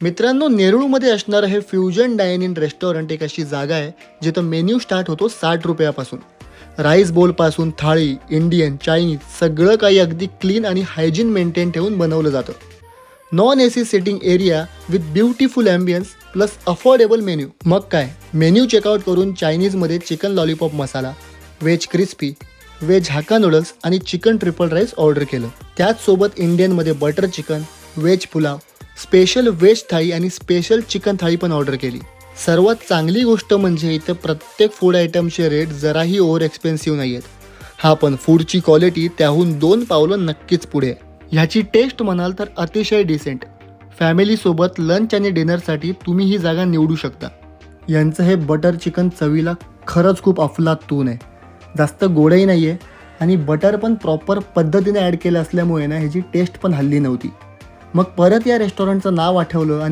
मित्रांनो, नेरूळमध्ये असणारं हे फ्युजन डायनिंग रेस्टॉरंट एक अशी जागा आहे जिथं मेन्यू स्टार्ट होतो 60 रुपयापासून. राईस बोलपासून थाळी, इंडियन, चायनीज सगळं काही अगदी क्लीन आणि हायजीन मेंटेन ठेवून बनवलं जातं. Non AC sitting area with beautiful ambience plus affordable menu. मग काय, मेन्यू चेकआउट करून चायनीजमध्ये chicken lollipop masala, veg crispy, veg hakka noodles आणि चिकन ट्रिपल राईस ऑर्डर केलं. त्याचसोबत इंडियनमध्ये butter chicken, veg pulao, special veg thali आणि स्पेशल चिकन थाळी पण ऑर्डर केली. सर्वात चांगली गोष्ट म्हणजे इथं प्रत्येक फूड आयटमचे रेट जराही ओव्हर एक्सपेन्सिव्ह नाही आहेत. हा पण फूडची क्वालिटी त्याहून 2 पावलं नक्कीच पुढे आहे. ह्याची टेस्ट म्हणाल तर अतिशय डिसेंट. फॅमिलीसोबत लंच आणि डिनरसाठी तुम्ही ही जागा निवडू शकता. यांचं हे बटर चिकन चवीला खरंच खूप अफलातून आहे. जास्त गोडही नाही आहे आणि बटर पण प्रॉपर पद्धतीने ॲड केलं असल्यामुळे ना ह्याची टेस्ट पण हल्ली नव्हती. मग परत या रेस्टॉरंटचं नाव आठवलं आणि